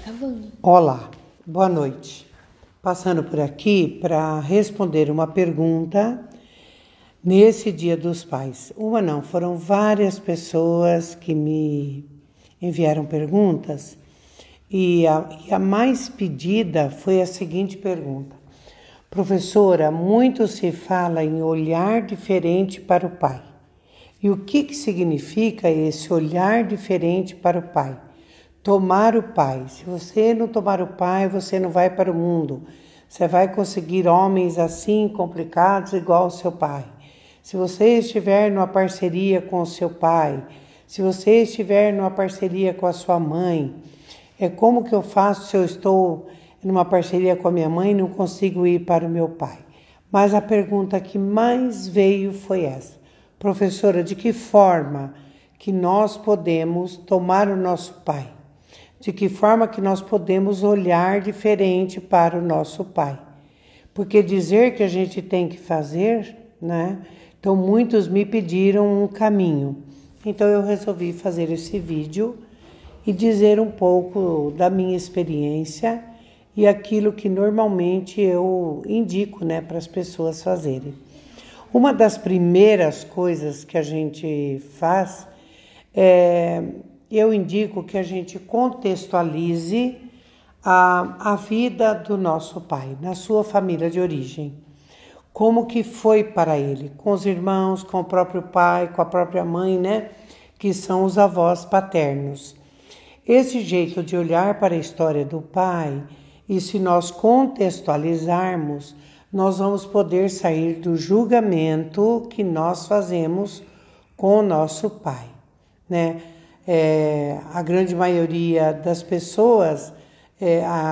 Gravando. Olá, boa noite. Passando por aqui para responder uma pergunta nesse Dia dos Pais. Uma não, foram várias pessoas que me enviaram perguntas e a mais pedida foi a seguinte pergunta. Professora, muito se fala em olhar diferente para o pai. E o que significa esse olhar diferente para o pai? Tomar o pai. Se você não tomar o pai, você não vai para o mundo. Você vai conseguir homens assim complicados igual ao seu pai. Se você estiver numa parceria com o seu pai, se você estiver numa parceria com a sua mãe, como que eu faço se eu estou numa parceria com a minha mãe e não consigo ir para o meu pai? Mas a pergunta que mais veio foi essa. Professora, de que forma que nós podemos tomar o nosso pai? De que forma que nós podemos olhar diferente para o nosso pai? Porque dizer que a gente tem que fazer, né? Então muitos me pediram um caminho. Então eu resolvi fazer esse vídeo e dizer um pouco da minha experiência e aquilo que normalmente eu indico, né, para as pessoas fazerem. Uma das primeiras coisas que a gente faz eu indico que a gente contextualize a vida do nosso pai, na sua família de origem. Como que foi para ele, com os irmãos, com o próprio pai, com a própria mãe, né? Que são os avós paternos. Esse jeito de olhar para a história do pai, e se nós contextualizarmos, nós vamos poder sair do julgamento que nós fazemos com o nosso pai, né? A grande maioria das pessoas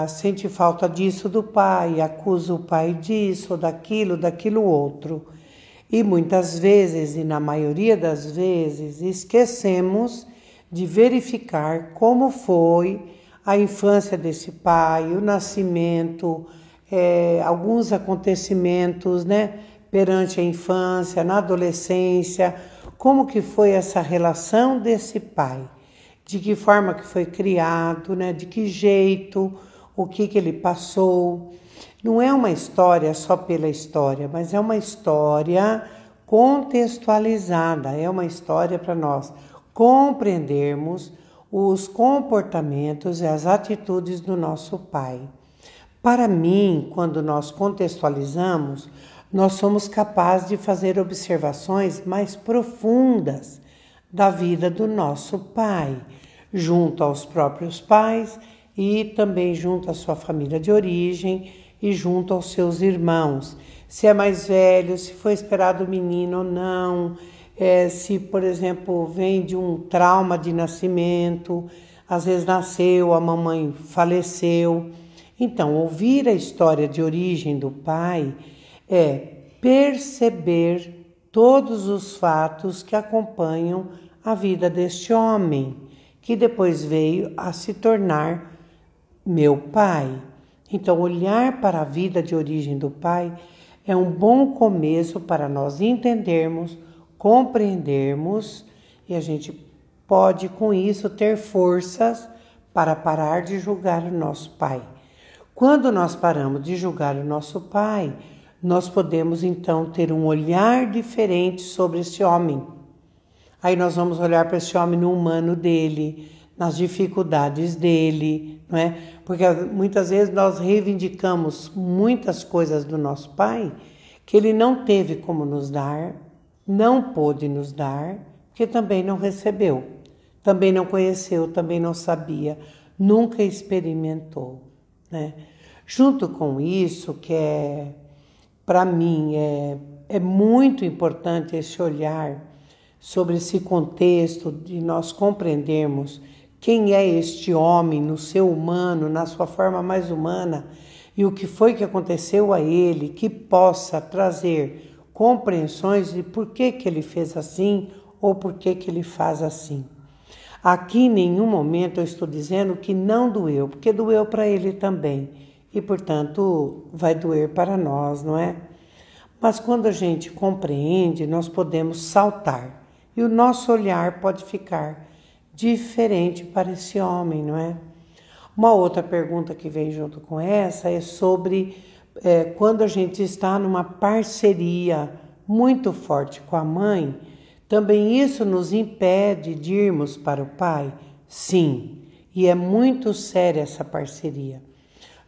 sente falta disso do pai, acusa o pai disso, daquilo outro. E muitas vezes, e na maioria das vezes, esquecemos de verificar como foi a infância desse pai, o nascimento, alguns acontecimentos, né, perante a infância, na adolescência, como que foi essa relação desse pai, de que forma que foi criado, né, de que jeito, o que ele passou. Não é uma história só pela história, mas é uma história contextualizada, é uma história para nós compreendermos os comportamentos e as atitudes do nosso pai. Para mim, quando nós contextualizamos, nós somos capazes de fazer observações mais profundas da vida do nosso pai, junto aos próprios pais e também junto à sua família de origem e junto aos seus irmãos. Se é mais velho, se foi esperado o menino ou não, se, por exemplo, vem de um trauma de nascimento, às vezes nasceu, a mamãe faleceu. Então, ouvir a história de origem do pai é perceber todos os fatos que acompanham a vida deste homem, que depois veio a se tornar meu pai. Então, olhar para a vida de origem do pai é um bom começo para nós entendermos, compreendermos, e a gente pode, com isso, ter forças para parar de julgar o nosso pai. Quando nós paramos de julgar o nosso pai, nós podemos então ter um olhar diferente sobre esse homem. Aí nós vamos olhar para esse homem no humano dele, nas dificuldades dele, não é? Porque muitas vezes nós reivindicamos muitas coisas do nosso pai que ele não teve como nos dar, não pôde nos dar, que também não recebeu, também não conheceu, também não sabia, nunca experimentou, né? Junto com isso, que para mim é muito importante esse olhar sobre esse contexto de nós compreendermos quem é este homem no seu humano, na sua forma mais humana, e o que foi que aconteceu a ele, que possa trazer compreensões de por que ele fez assim ou por que ele faz assim. Aqui em nenhum momento eu estou dizendo que não doeu, porque doeu para ele também, e portanto vai doer para nós, não é? Mas quando a gente compreende, nós podemos saltar, e o nosso olhar pode ficar diferente para esse homem, não é? Uma outra pergunta que vem junto com essa é sobre quando a gente está numa parceria muito forte com a mãe, também isso nos impede de irmos para o pai? Sim, e é muito séria essa parceria.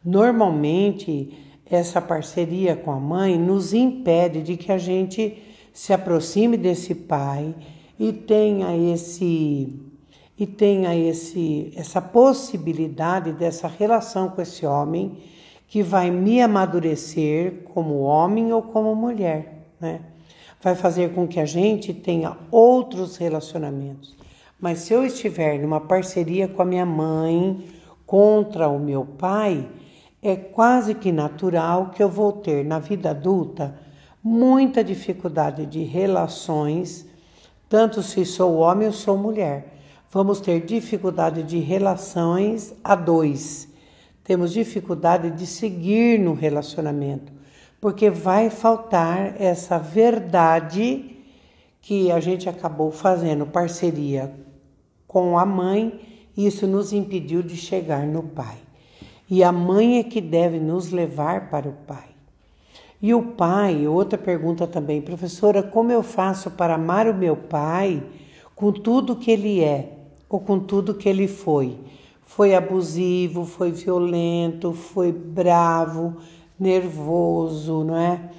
Normalmente, essa parceria com a mãe nos impede de que a gente se aproxime desse pai e tenha essa possibilidade dessa relação com esse homem que vai me amadurecer como homem ou como mulher, né? Vai fazer com que a gente tenha outros relacionamentos. Mas se eu estiver numa parceria com a minha mãe contra o meu pai, é quase que natural que eu vou ter na vida adulta muita dificuldade de relações, tanto se sou homem ou sou mulher. Vamos ter dificuldade de relações a dois. Temos dificuldade de seguir no relacionamento, porque vai faltar essa verdade que a gente acabou fazendo parceria com a mãe, e isso nos impediu de chegar no pai. E a mãe é que deve nos levar para o pai. E o pai, outra pergunta também, professora, como eu faço para amar o meu pai com tudo que ele é ou com tudo que ele foi? Foi abusivo, foi violento, foi bravo, nervoso, não é?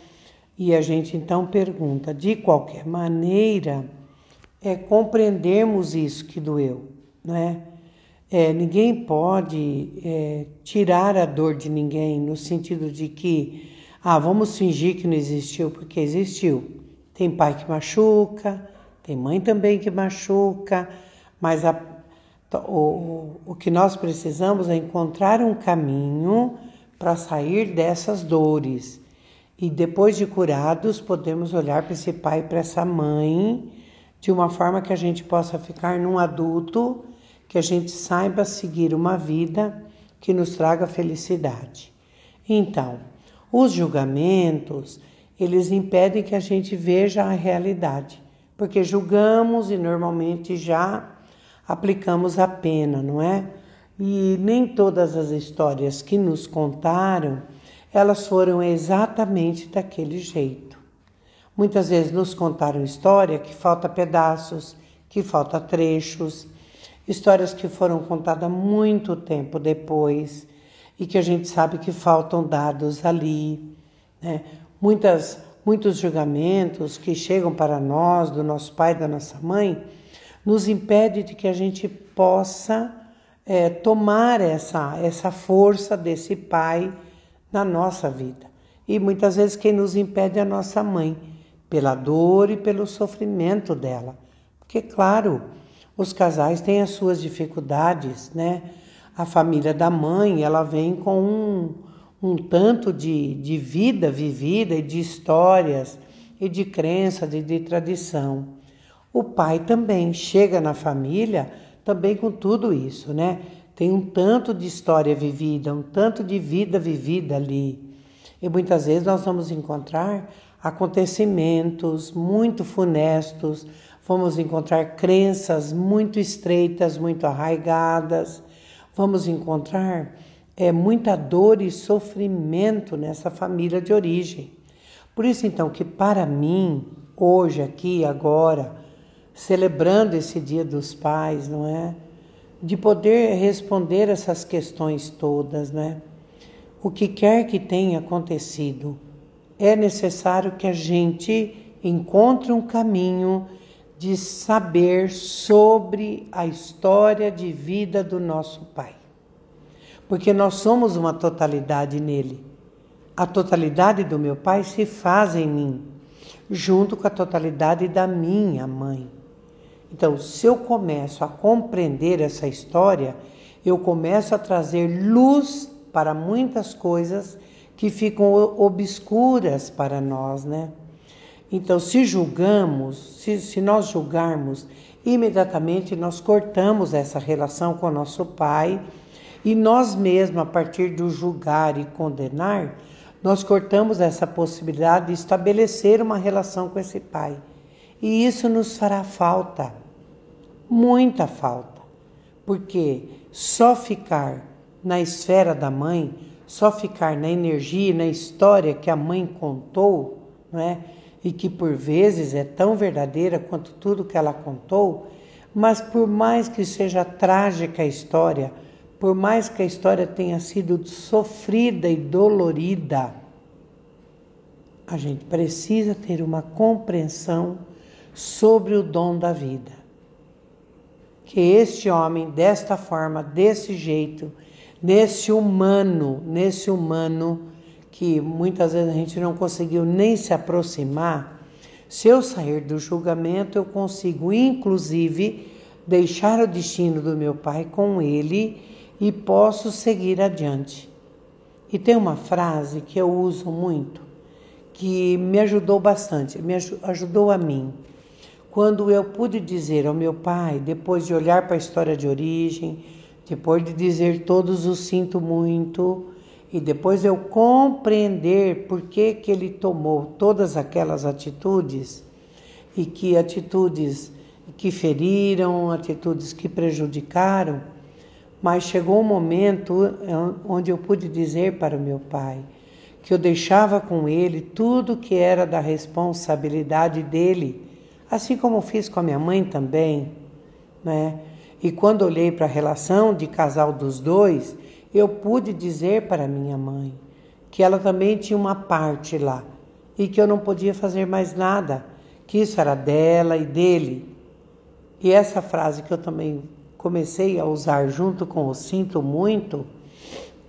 E a gente então pergunta, de qualquer maneira, compreendermos isso que doeu, não é? Ninguém pode tirar a dor de ninguém no sentido de que, vamos fingir que não existiu, porque existiu. Tem pai que machuca, tem mãe também que machuca, mas o que nós precisamos é encontrar um caminho para sair dessas dores. E depois de curados, podemos olhar para esse pai e para essa mãe de uma forma que a gente possa ficar num adulto, que a gente saiba seguir uma vida que nos traga felicidade. Então, os julgamentos, eles impedem que a gente veja a realidade, porque julgamos e normalmente já aplicamos a pena, não é? E nem todas as histórias que nos contaram, elas foram exatamente daquele jeito. Muitas vezes nos contaram história que falta pedaços, que falta trechos, histórias que foram contadas muito tempo depois e que a gente sabe que faltam dados ali, né? Muitos julgamentos que chegam para nós, do nosso pai e da nossa mãe, nos impede de que a gente possa tomar essa força desse pai na nossa vida. E muitas vezes quem nos impede é a nossa mãe, pela dor e pelo sofrimento dela. Porque, claro, os casais têm as suas dificuldades, né? A família da mãe, ela vem com um tanto de vida vivida e de histórias e de crenças e de tradição. O pai também chega na família também com tudo isso, né? Tem um tanto de história vivida, um tanto de vida vivida ali. E muitas vezes nós vamos encontrar acontecimentos muito funestos, vamos encontrar crenças muito estreitas, muito arraigadas, vamos encontrar muita dor e sofrimento nessa família de origem. Por isso, então, que para mim, hoje, aqui, agora, celebrando esse Dia dos Pais, não é? De poder responder essas questões todas, né? O que quer que tenha acontecido, é necessário que a gente encontre um caminho de saber sobre a história de vida do nosso pai. Porque nós somos uma totalidade nele. A totalidade do meu pai se faz em mim, junto com a totalidade da minha mãe. Então, se eu começo a compreender essa história, eu começo a trazer luz para muitas coisas que ficam obscuras para nós, né? Então, se nós julgarmos, imediatamente nós cortamos essa relação com o nosso pai e nós mesmos, a partir do julgar e condenar, nós cortamos essa possibilidade de estabelecer uma relação com esse pai. E isso nos fará falta, muita falta, porque só ficar na esfera da mãe, só ficar na energia, na história que a mãe contou, não é? E que por vezes é tão verdadeira quanto tudo que ela contou, mas por mais que seja trágica a história, por mais que a história tenha sido sofrida e dolorida, a gente precisa ter uma compreensão sobre o dom da vida. Que este homem, desta forma, desse jeito, nesse humano que muitas vezes a gente não conseguiu nem se aproximar, se eu sair do julgamento, eu consigo, inclusive, deixar o destino do meu pai com ele e posso seguir adiante. E tem uma frase que eu uso muito, que me ajudou bastante, ajudou a mim. Quando eu pude dizer ao meu pai, depois de olhar para a história de origem, depois de dizer todos os sinto muito, e depois eu compreender por que ele tomou todas aquelas atitudes, e que atitudes que feriram, atitudes que prejudicaram, mas chegou um momento onde eu pude dizer para o meu pai que eu deixava com ele tudo que era da responsabilidade dele, assim como fiz com a minha mãe também, né? E quando olhei para a relação de casal dos dois, eu pude dizer para minha mãe que ela também tinha uma parte lá e que eu não podia fazer mais nada, que isso era dela e dele. E essa frase que eu também comecei a usar junto com o sinto muito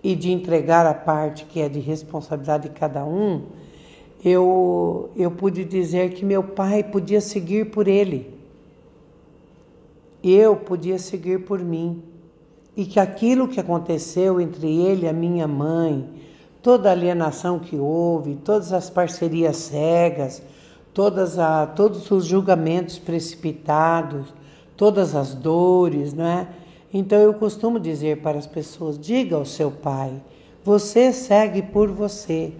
e de entregar a parte que é de responsabilidade de cada um, eu pude dizer que meu pai podia seguir por ele, eu podia seguir por mim, e que aquilo que aconteceu entre ele e a minha mãe, toda a alienação que houve, todas as parcerias cegas, todos os julgamentos precipitados, todas as dores, não é? Então eu costumo dizer para as pessoas, diga ao seu pai, você segue por você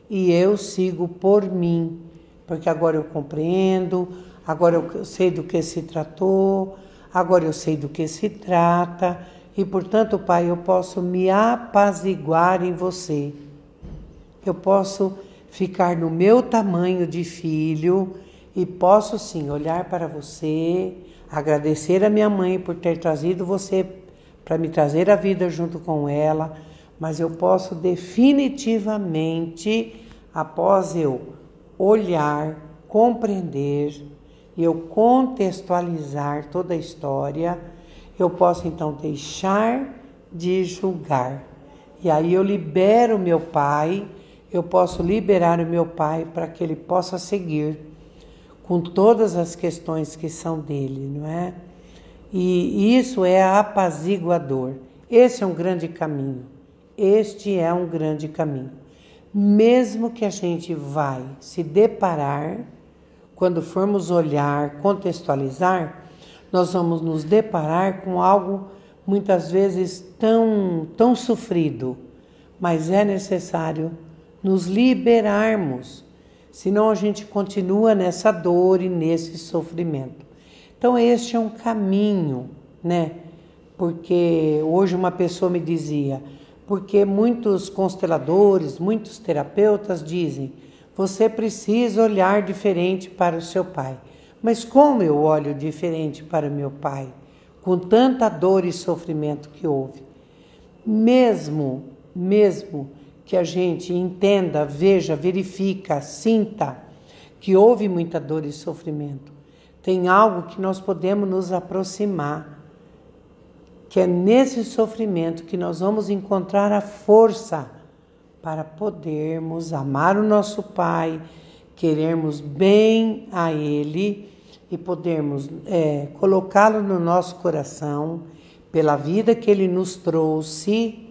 e eu sigo por mim, porque agora eu compreendo, agora eu sei do que se tratou, agora eu sei do que se trata e, portanto, pai, eu posso me apaziguar em você. Eu posso ficar no meu tamanho de filho e posso sim olhar para você, agradecer a minha mãe por ter trazido você para me trazer a vida junto com ela, mas eu posso definitivamente, após eu olhar, compreender e eu contextualizar toda a história, eu posso então deixar de julgar. E aí eu libero meu pai, eu posso liberar o meu pai para que ele possa seguir com todas as questões que são dele, não é? E isso é apaziguador. Esse é um grande caminho. Este é um grande caminho. Mesmo que a gente vai se deparar, quando formos olhar, contextualizar, nós vamos nos deparar com algo muitas vezes tão sofrido, mas é necessário nos liberarmos, senão a gente continua nessa dor e nesse sofrimento. Então este é um caminho, né? Porque hoje uma pessoa me dizia, porque muitos consteladores, muitos terapeutas dizem, você precisa olhar diferente para o seu pai. Mas como eu olho diferente para o meu pai, com tanta dor e sofrimento que houve? Mesmo que a gente entenda, veja, verifica, sinta que houve muita dor e sofrimento, tem algo que nós podemos nos aproximar, que é nesse sofrimento que nós vamos encontrar a força para podermos amar o nosso Pai, querermos bem a Ele e podermos colocá-lo no nosso coração pela vida que Ele nos trouxe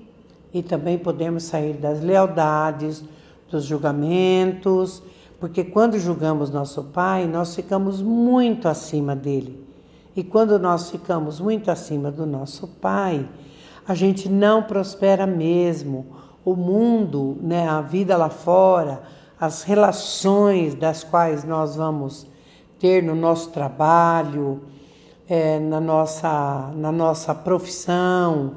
e também podemos sair das lealdades, dos julgamentos, porque quando julgamos nosso Pai, nós ficamos muito acima dele. E quando nós ficamos muito acima do nosso Pai, a gente não prospera mesmo. O mundo, né, a vida lá fora, as relações das quais nós vamos ter no nosso trabalho, na nossa profissão,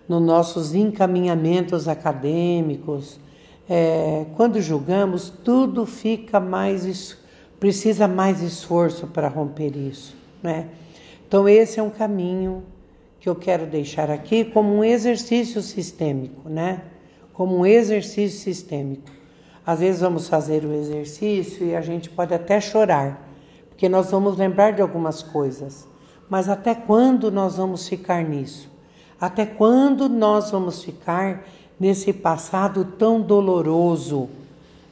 nos nossos encaminhamentos acadêmicos. Quando julgamos, tudo fica precisa mais esforço para romper isso, né? Então esse é um caminho que eu quero deixar aqui como um exercício sistêmico, né? Como um exercício sistêmico. Às vezes vamos fazer o exercício e a gente pode até chorar, porque nós vamos lembrar de algumas coisas. Mas até quando nós vamos ficar nisso? Até quando nós vamos ficar nesse passado tão doloroso,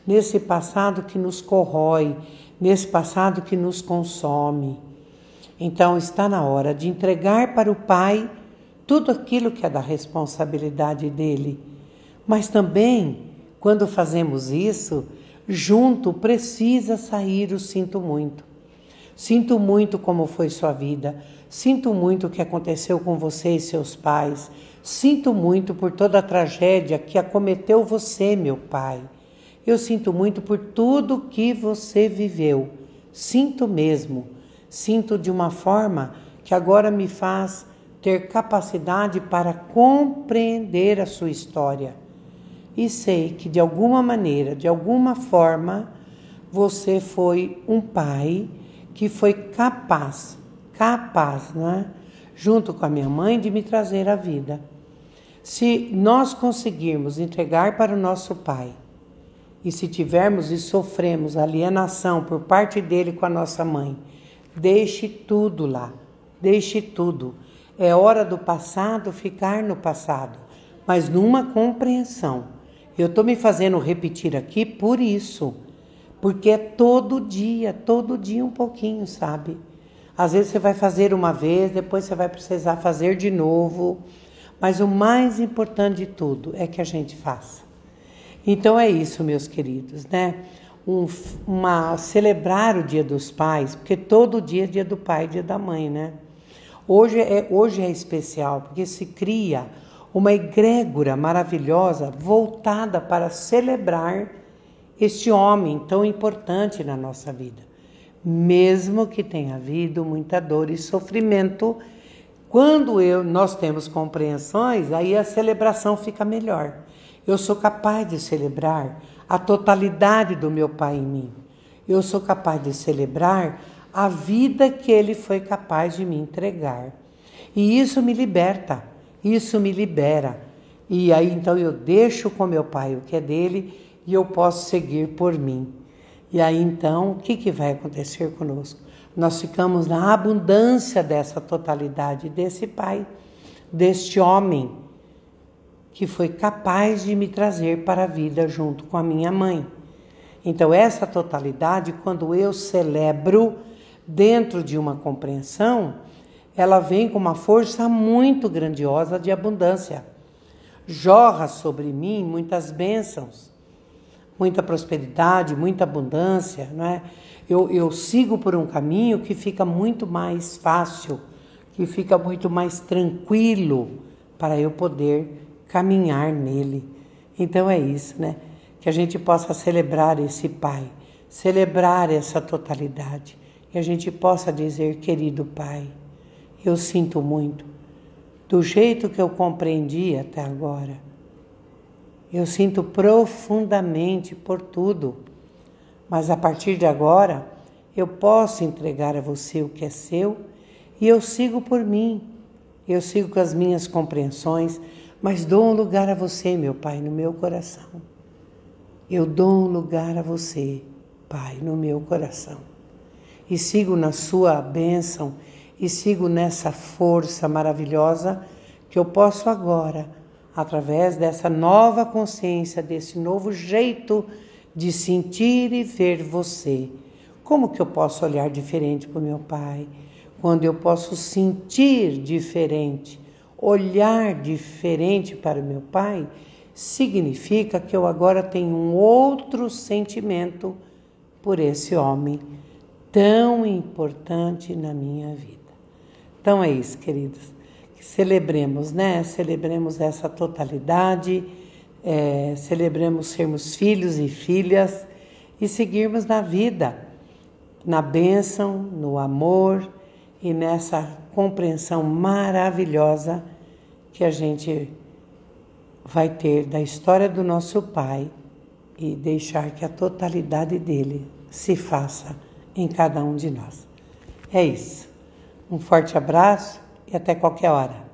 nesse passado que nos corrói, nesse passado que nos consome? Então está na hora de entregar para o Pai tudo aquilo que é da responsabilidade dele. Mas também, quando fazemos isso, junto precisa sair o sinto muito. Sinto muito como foi sua vida. Sinto muito o que aconteceu com você e seus pais. Sinto muito por toda a tragédia que acometeu você, meu pai. Eu sinto muito por tudo que você viveu. Sinto mesmo. Sinto de uma forma que agora me faz ter capacidade para compreender a sua história. E sei que de alguma maneira, de alguma forma, você foi um pai que foi capaz, né? Junto com a minha mãe, de me trazer a vida. Se nós conseguirmos entregar para o nosso pai, e se tivermos e sofremos alienação por parte dele com a nossa mãe, deixe tudo lá, deixe tudo. É hora do passado ficar no passado, mas numa compreensão. Eu estou me fazendo repetir aqui por isso, porque é todo dia um pouquinho, sabe? Às vezes você vai fazer uma vez, depois você vai precisar fazer de novo, mas o mais importante de tudo é que a gente faça. Então é isso, meus queridos, né? Celebrar o Dia dos Pais, porque todo dia é Dia do Pai e Dia da Mãe, né? Hoje é especial, porque se cria uma egrégora maravilhosa voltada para celebrar este homem tão importante na nossa vida. Mesmo que tenha havido muita dor e sofrimento, quando nós temos compreensões, aí a celebração fica melhor. Eu sou capaz de celebrar a totalidade do meu pai em mim. Eu sou capaz de celebrar a vida que ele foi capaz de me entregar. E isso me liberta, isso me libera. E aí então eu deixo com meu pai o que é dele e eu posso seguir por mim. E aí então, o que vai acontecer conosco? Nós ficamos na abundância dessa totalidade desse pai, deste homem que foi capaz de me trazer para a vida junto com a minha mãe. Então essa totalidade, quando eu celebro dentro de uma compreensão, ela vem com uma força muito grandiosa de abundância. Jorra sobre mim muitas bênçãos, muita prosperidade, muita abundância, não é? Eu sigo por um caminho que fica muito mais fácil, que fica muito mais tranquilo para eu poder caminhar nele. Então é isso, né? Que a gente possa celebrar esse Pai, celebrar essa totalidade. Que a gente possa dizer, querido Pai, eu sinto muito, do jeito que eu compreendi até agora. Eu sinto profundamente por tudo, mas a partir de agora eu posso entregar a você o que é seu e eu sigo por mim, eu sigo com as minhas compreensões, mas dou um lugar a você, meu Pai, no meu coração. Eu dou um lugar a você, Pai, no meu coração. E sigo na sua bênção e sigo nessa força maravilhosa que eu posso agora, através dessa nova consciência, desse novo jeito de sentir e ver você. Como que eu posso olhar diferente para o meu Pai? Quando eu posso sentir diferente, olhar diferente para o meu Pai, significa que eu agora tenho um outro sentimento por esse homem tão importante na minha vida. Então é isso, queridos. Que celebremos, né? Celebremos essa totalidade, celebremos sermos filhos e filhas e seguirmos na vida, na bênção, no amor e nessa compreensão maravilhosa que a gente vai ter da história do nosso Pai e deixar que a totalidade dele se faça em cada um de nós. É isso. Um forte abraço e até qualquer hora.